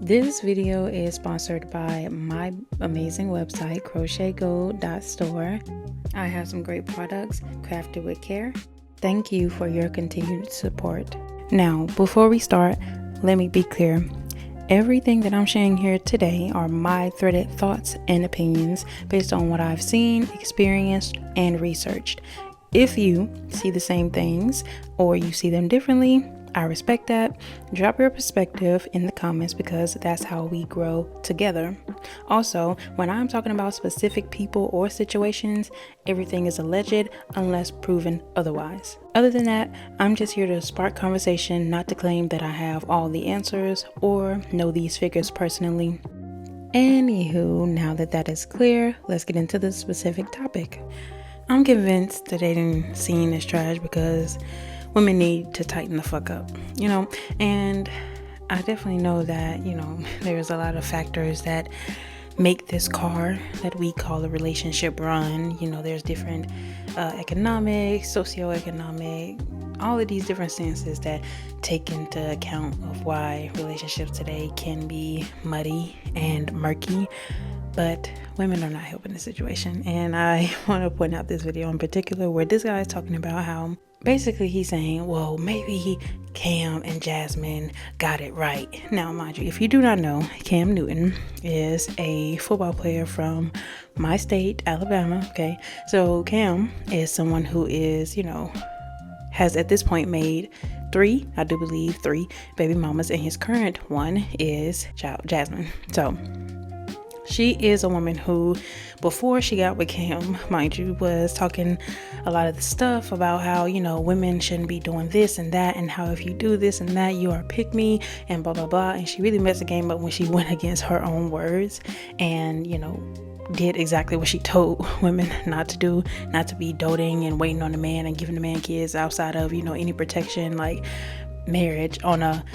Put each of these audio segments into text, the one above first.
This video is sponsored by my amazing website, CrochetGold.store. I have some great products crafted with care. Thank you for your continued support. Now, before we start, let me be clear. Everything that I'm sharing here today are my threaded thoughts and opinions based on what I've seen, experienced, and researched. If you see the same things or you see them differently, I respect that. Drop your perspective in the comments because that's how we grow together. Also, when I'm talking about specific people or situations, everything is alleged unless proven otherwise. Other than that, I'm just here to spark conversation, not to claim that I have all the answers or know these figures personally. Anywho, now that that is clear, let's get into the specific topic. I'm convinced the dating scene is trash because women need to tighten the fuck up, and I definitely know that, there's a lot of factors that make this car that we call a relationship run. There's different economic, socioeconomic, all of these different stances that take into account of why relationships today can be muddy and murky. But women are not helping the situation. And I want to point out this video in particular where this guy is talking about how basically he's saying, well, maybe Cam and Jasmin got it right. Now, mind you, if you do not know, Cam Newton is a football player from my state, Alabama. Okay. So Cam is someone who is, has at this point made three baby mamas, and his current one is Jasmin. So she is a woman who, before she got with Cam, mind you, was talking a lot of the stuff about how, women shouldn't be doing this and that, and how if you do this and that, you are pick me, and blah, blah, blah. And she really messed the game up when she went against her own words and, did exactly what she told women not to do, not to be doting and waiting on the man and giving the man kids outside of, any protection, like marriage on a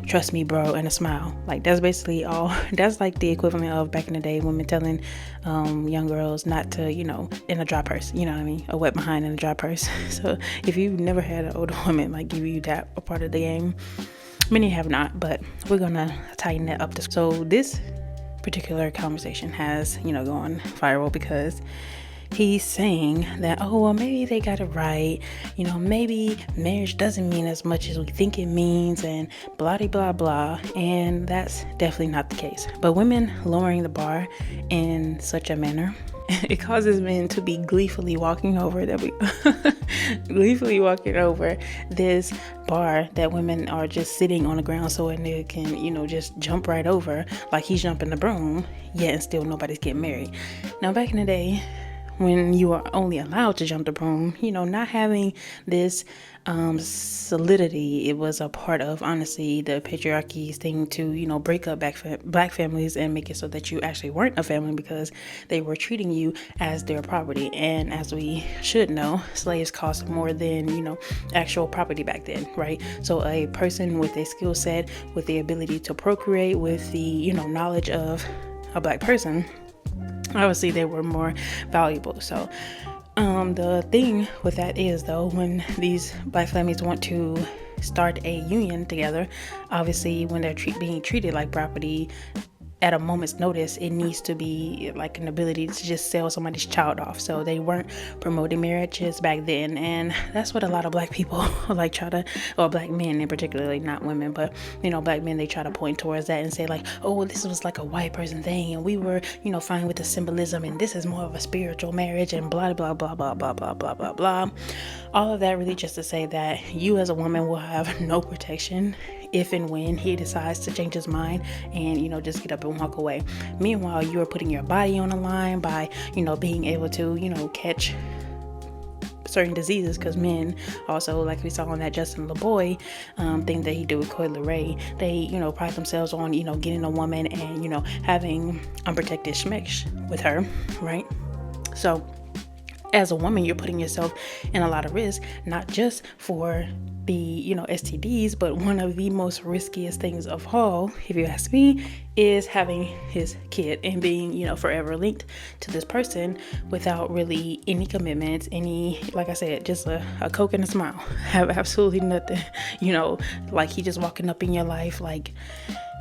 trust me bro and a smile. Like that's basically all. That's like the equivalent of back in the day women telling young girls not to in a dry purse, a wet behind in a dry purse. So if you've never had an older woman like give you that a part of the game, many have not, but we're gonna tighten that up. So this particular conversation has gone viral because he's saying that, oh, well, maybe they got it right. Maybe marriage doesn't mean as much as we think it means, and blah, blah, blah. And that's definitely not the case. But women lowering the bar in such a manner, it causes men to be gleefully walking over this bar that women are just sitting on the ground so a nigga can, just jump right over like he's jumping the broom, yet and still nobody's getting married. Now, back in the day, when you are only allowed to jump the broom, not having this solidity, it was a part of, honestly, the patriarchy's thing to, break up black families and make it so that you actually weren't a family because they were treating you as their property. And as we should know, slaves cost more than, actual property back then, right? So a person with a skill set, with the ability to procreate, with the, knowledge of a black person, obviously they were more valuable. So the thing with that is, though, when these black families want to start a union together, obviously when they're being treated like property at a moment's notice, it needs to be like an ability to just sell somebody's child off. So they weren't promoting marriages back then, and that's what a lot of black people or black men in particular, not women, but black men, they try to point towards that and say like, oh, this was like a white person thing, and we were fine with the symbolism, and this is more of a spiritual marriage, and blah blah blah blah blah blah blah blah blah. All of that really just to say that you as a woman will have no protection if and when he decides to change his mind and just get up and walk away. Meanwhile, you are putting your body on the line by being able to catch certain diseases, because men also, like we saw on that Justin LeBoy thing that he did with Coi Leray, they pride themselves on getting a woman and having unprotected schmeck with her, right? So as a woman, you're putting yourself in a lot of risk, not just for the STDs, but one of the most riskiest things of all, if you ask me, is having his kid and being forever linked to this person without really any commitments, any, like I said, just a coke and a smile. Have absolutely nothing, like he just walking up in your life like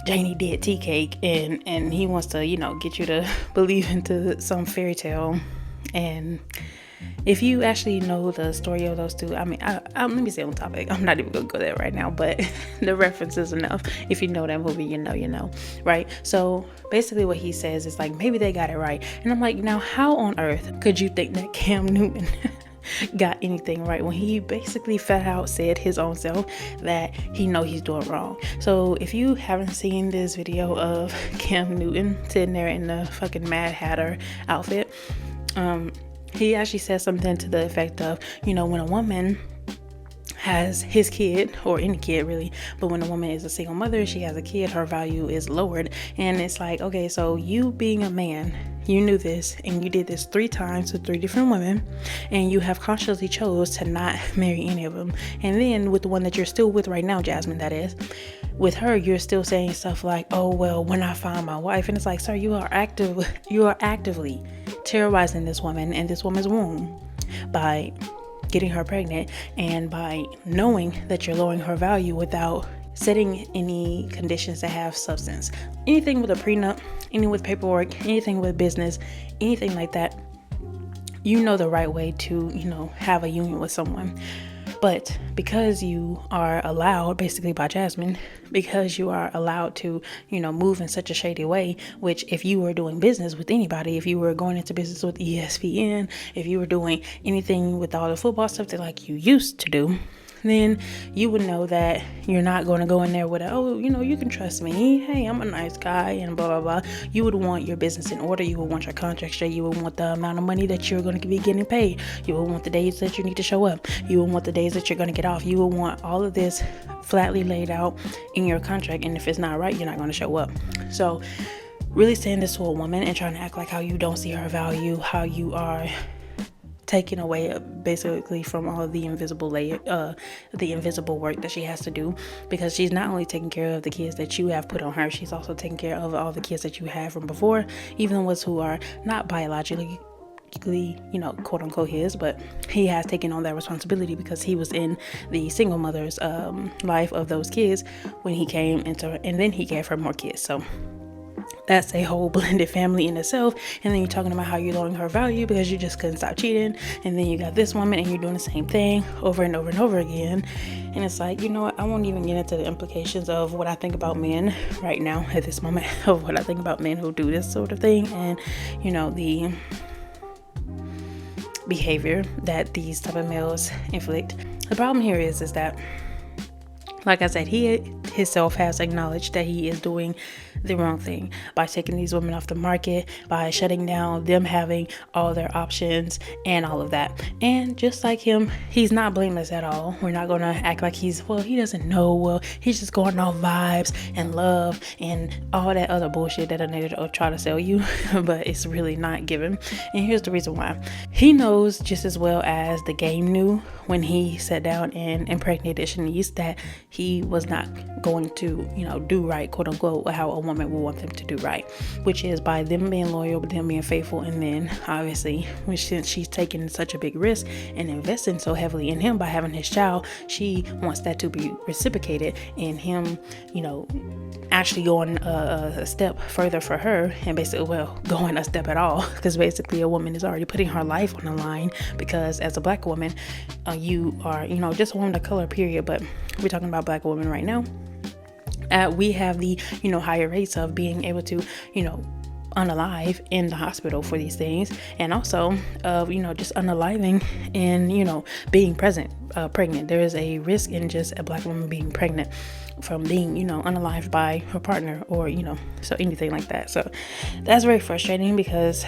Janie did tea cake, and he wants to, get you to believe into some fairy tale. And if you actually know the story of those two, I mean, let me stay on topic. I'm not even gonna go there right now, but the reference is enough. If you know that movie, you know, right? So basically what he says is like, maybe they got it right. And I'm like, now how on earth could you think that Cam Newton got anything right when he basically flat out said his own self that he know he's doing wrong? So if you haven't seen this video of Cam Newton sitting there in the fucking Mad Hatter outfit, he actually said something to the effect of, when a woman has his kid, or any kid really, but when a woman is a single mother, she has a kid, her value is lowered. And it's like, okay, so you being a man, you knew this, and you did this 3 times with 3 different women, and you have consciously chose to not marry any of them. And then with the one that you're still with right now, Jasmin, that is, with her, you're still saying stuff like, oh, well, when I find my wife. And it's like, sir, you are actively terrorizing this woman and this woman's womb by getting her pregnant, and by knowing that you're lowering her value without setting any conditions that have substance. Anything with a prenup, anything with paperwork, anything with business, anything like that, you know the right way to, have a union with someone. But because you are allowed, basically by Jasmin, because you are allowed to, move in such a shady way, which if you were doing business with anybody, if you were going into business with ESPN, if you were doing anything with all the football stuff that like you used to do, then you would know that you're not going to go in there with you can trust me. Hey, I'm a nice guy and blah, blah, blah. You would want your business in order. You would want your contract straight. You would want the amount of money that you're going to be getting paid. You would want the days that you need to show up. You would want the days that you're going to get off. You would want all of this flatly laid out in your contract. And if it's not right, you're not going to show up. So really saying this to a woman and trying to act like how you don't see her value, how you are taken away basically from all of the invisible work that she has to do, because she's not only taking care of the kids that you have put on her, she's also taking care of all the kids that you have from before, even the ones who are not biologically, quote unquote his, but he has taken on that responsibility because he was in the single mother's life of those kids when he came into, and then he gave her more kids. So that's a whole blended family in itself. And then you're talking about how you're lowering her value because you just couldn't stop cheating. And then you got this woman and you're doing the same thing over and over and over again. And it's like, what? I won't even get into the implications of what I think about men right now at this moment, of what I think about men who do this sort of thing. And, the behavior that these type of males inflict. The problem here is that, like I said, he himself has acknowledged that he is doing the wrong thing by taking these women off the market, by shutting down them having all their options and all of that. And just like him, he's not blameless at all. We're not going to act like he doesn't know. He's just going off vibes and love and all that other bullshit that a nigga will try to sell you, but it's really not given. And here's the reason why. He knows just as well as the game knew when he sat down and impregnated Shanice that he was not going to, do right, quote unquote, how a woman will want them to do right, which is by them being loyal, them being faithful. And then obviously, since she's taking such a big risk and investing so heavily in him by having his child, she wants that to be reciprocated in him, actually going a step further for her, and basically, going a step at all, because basically a woman is already putting her life on the line, because as a black woman, you are, just a woman of color, period, but we're talking about black women right now. We have the, higher rates of being able to, unalive in the hospital for these things, and also of, just unaliving and, being pregnant. There is a risk in just a black woman being pregnant from being, unalived by her partner, or, so anything like that. So that's very frustrating because,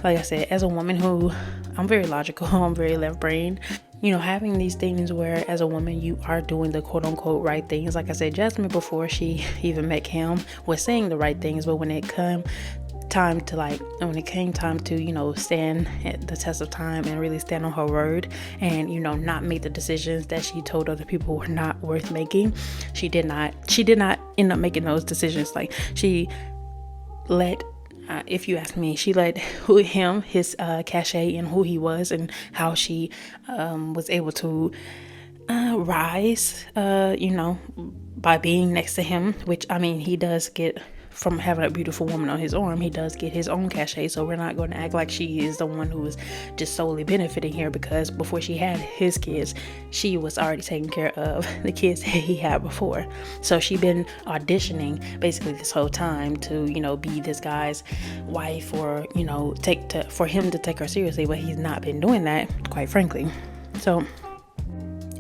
like I said, as a woman who, I'm very logical, I'm very left-brained, having these things where as a woman you are doing the quote unquote right things. Like I said, Jasmin, before she even met him, was saying the right things, but when it came time to stand at the test of time and really stand on her word and not make the decisions that she told other people were not worth making, she did not end up making those decisions. Like she let if you ask me, she let his cachet and who he was and how she was able to rise, by being next to him, which I mean, he does get from having a beautiful woman on his arm, he does get his own cachet. So we're not going to act like she is the one who is just solely benefiting here, because before she had his kids, she was already taking care of the kids that he had before. So she been auditioning basically this whole time to, be this guy's wife, or, for him to take her seriously, but he's not been doing that, quite frankly. So,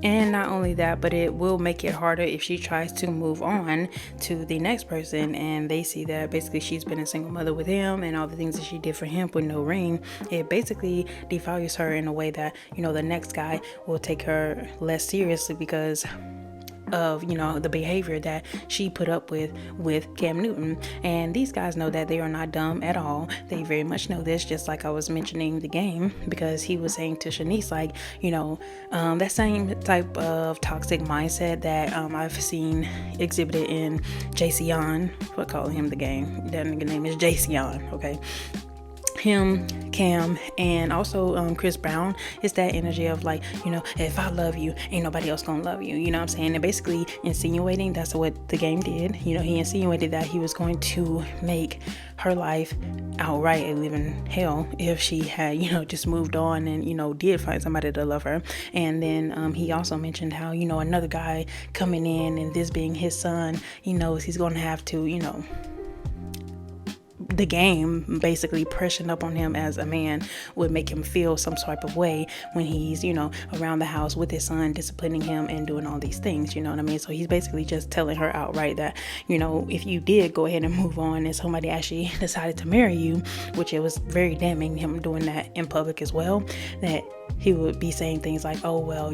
and not only that, but it will make it harder if she tries to move on to the next person and they see that basically she's been a single mother with him and all the things that she did for him with no ring. It basically devalues her in a way that, the next guy will take her less seriously because of the behavior that she put up with Cam Newton. And these guys know that they are not dumb at all. They very much know this, just like I was mentioning the game, because he was saying to Shanice, like, that same type of toxic mindset that I've seen exhibited in Jasmin. What calling him the game? That nigga name is Jasmin, okay? Him, Cam, and also Chris Brown. Is that energy of like, if I love you, ain't nobody else gonna love you, what I'm saying? And basically insinuating, that's what the game did. He insinuated that he was going to make her life outright a living hell if she had, just moved on and, did find somebody to love her. And then he also mentioned how, another guy coming in, and this being his son, he knows he's gonna have to, the game basically pressing up on him as a man would make him feel some type of way when he's, around the house with his son, disciplining him and doing all these things, you know what I mean? So he's basically just telling her outright that, if you did go ahead and move on and somebody actually decided to marry you, which it was very damning him doing that in public as well, that he would be saying things like, oh, well,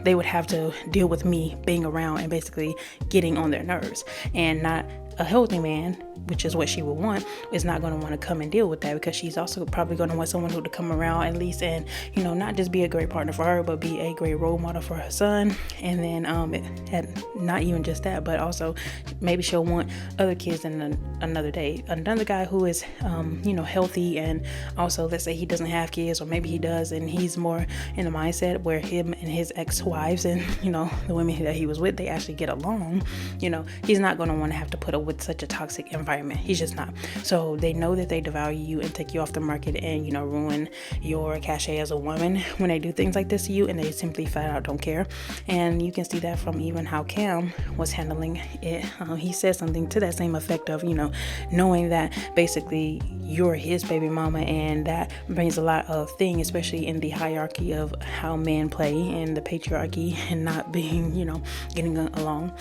they would have to deal with me being around and basically getting on their nerves. And not a healthy man, which is what she would want, is not going to want to come and deal with that, because she's also probably going to want someone who to come around at least and, not just be a great partner for her, but be a great role model for her son. And then not even just that, but also maybe she'll want other kids in another day. Another guy who is, healthy, and also let's say he doesn't have kids, or maybe he does, and he's more in the mindset where him and his ex-wives and, the women that he was with, they actually get along. He's not going to want to have to put up with such a toxic environment. He's just not. So they know that they devalue you and take you off the market and, ruin your cachet as a woman when they do things like this to you, and they simply flat out don't care. And you can see that from even how Cam was handling it. He said something to that same effect of, knowing that basically you're his baby mama, and that brings a lot of things, especially in the hierarchy of how men play and the patriarchy, and not being, getting along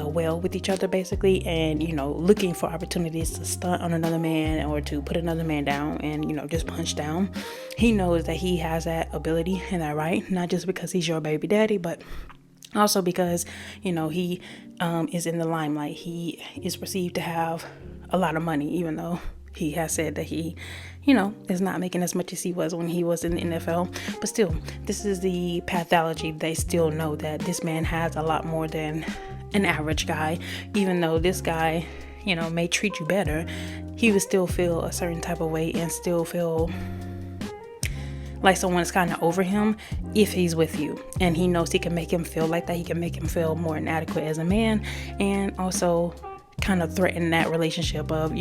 well with each other basically, and looking for opportunities to stunt on another man or to put another man down and just punch down. He knows that he has that ability and that right, not just because he's your baby daddy, but also because he is in the limelight. He is perceived to have a lot of money, even though he has said that he is not making as much as he was when he was in the NFL. But still, this is the pathology. They still know that this man has a lot more than an average guy. Even though this guy, may treat you better, he would still feel a certain type of way and still feel like someone's kind of over him if he's with you. And he knows he can make him feel like that. He can make him feel more inadequate as a man, and also kind of threaten that relationship of,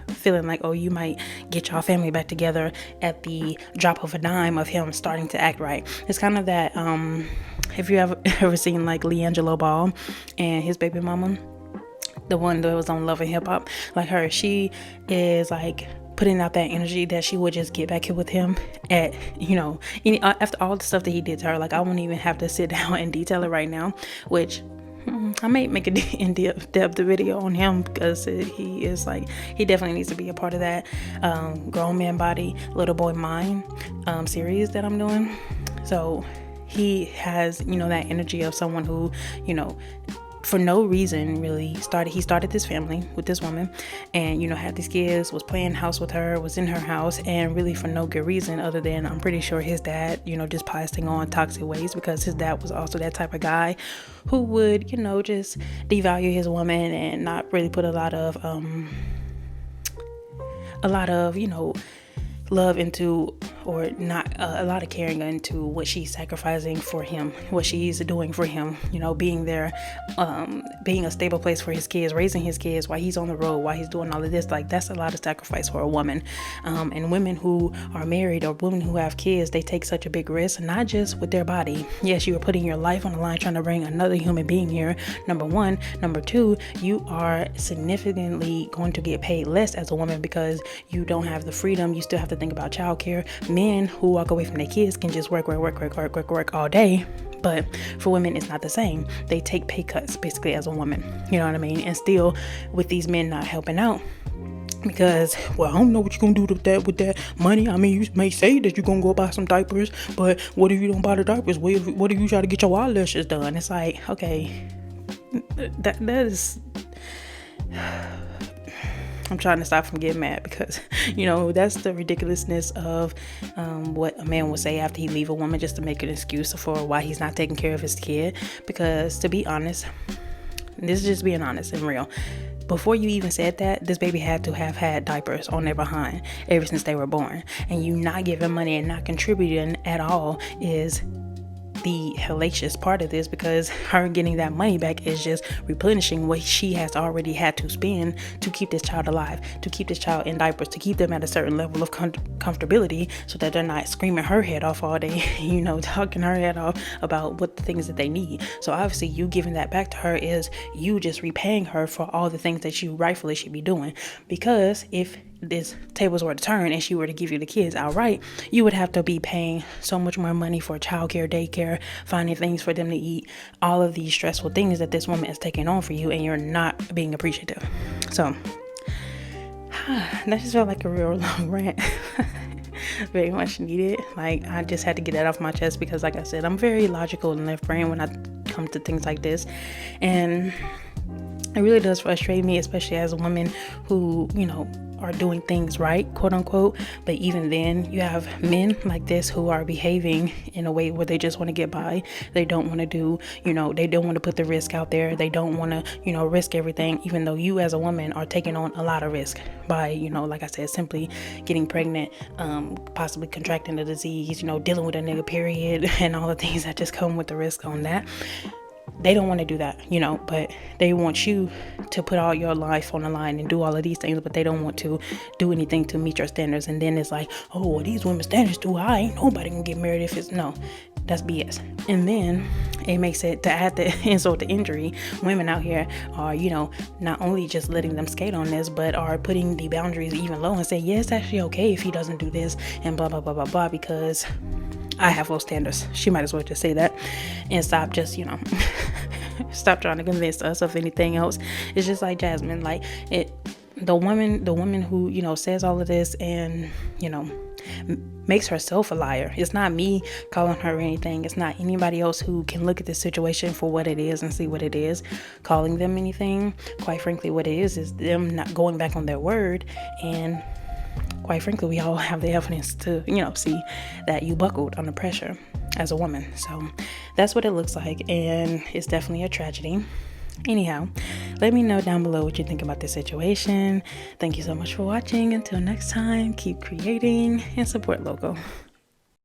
feeling like, oh, you might get your family back together at the drop of a dime of him starting to act right. It's kind of that, have you ever seen like LeAngelo Ball and his baby mama? The one that was on Love and Hip Hop, like her, she is like putting out that energy that she would just get back here with him at, after all the stuff that he did to her. Like, I won't even have to sit down and detail it right now, which I might make an in-depth video on him, because he is like, he definitely needs to be a part of that Grown Man Body, Little Boy Mind series that I'm doing. So he has, that energy of someone who, for no reason really he started this family with this woman, and had these kids, was playing house with her, was in her house, and really for no good reason other than, I'm pretty sure his dad, just passing on toxic ways, because his dad was also that type of guy who would, just devalue his woman and not really put a lot of love into or not a lot of caring into what she's sacrificing for him, what she's doing for him, you know, being there, being a stable place for his kids, raising his kids while he's on the road, while he's doing all of this. Like, that's a lot of sacrifice for a woman. And women who are married or women who have kids, they take such a big risk, not just with their body. Yes, you are putting your life on the line trying to bring another human being here, number one. Number two, you are significantly going to get paid less as a woman because you don't have the freedom. You still have to think about childcare. Men who walk away from their kids can just work all day. But for women, it's not the same. They take pay cuts basically as a woman. You know what I mean? And still, with these men not helping out, because, well, I don't know what you're gonna do with that money. I mean, you may say that you're gonna go buy some diapers, but what if you don't buy the diapers? What if you try to get your eyelashes done? It's like, okay, that is. I'm trying to stop from getting mad because, you know, that's the ridiculousness of what a man will say after he leave a woman just to make an excuse for why he's not taking care of his kid. Because, to be honest, this is just being honest and real. Before you even said that, this baby had to have had diapers on their behind ever since they were born. And you not giving money and not contributing at all is the hellacious part of this, because her getting that money back is just replenishing what she has already had to spend to keep this child alive, to keep this child in diapers, to keep them at a certain level of comfortability so that they're not screaming her head off all day, you know, talking her head off about what the things that they need. So obviously you giving that back to her is you just repaying her for all the things that you rightfully should be doing. Because if this tables were to turn and she were to give you the kids outright, you would have to be paying so much more money for childcare, daycare, finding things for them to eat, all of these stressful things that this woman is taking on for you, and you're not being appreciative. So that just felt like a real long rant. Very much needed. Like, I just had to get that off my chest because, like I said, I'm very logical and left brain when I come to things like this, and it really does frustrate me, especially as a woman who, you know, are doing things right, quote unquote. But even then, you have men like this who are behaving in a way where they just want to get by. They don't want to do, you know, they don't want to put the risk out there. They don't want to, you know, risk everything, even though you as a woman are taking on a lot of risk by, you know, like I said, simply getting pregnant, possibly contracting the disease, you know, dealing with a nigga period and all the things that just come with the risk on that. They don't want to do that, you know, but they want you to put all your life on the line and do all of these things, but they don't want to do anything to meet your standards. And then it's like, oh, well, these women's standards too high. Ain't nobody gonna get married if it's no. That's BS. And then it makes it, to add the insult to injury, women out here are, you know, not only just letting them skate on this, but are putting the boundaries even low and say, yeah, it's actually okay if he doesn't do this and blah, blah, blah, blah, blah, because I have low standards. She might as well just say that and stop just, you know, stop trying to convince us of anything else. It's just like Jasmin, like the woman who, you know, says all of this and, you know, makes herself a liar. It's not me calling her anything. It's not anybody else who can look at this situation for what it is and see what it is, calling them anything. Quite frankly, what it is them not going back on their word. And quite frankly, we all have the evidence to, you know, see that you buckled under pressure as a woman. So that's what it looks like, and it's definitely a tragedy. Anyhow, let me know down below what you think about this situation. Thank you so much for watching. Until next time, keep creating and support local.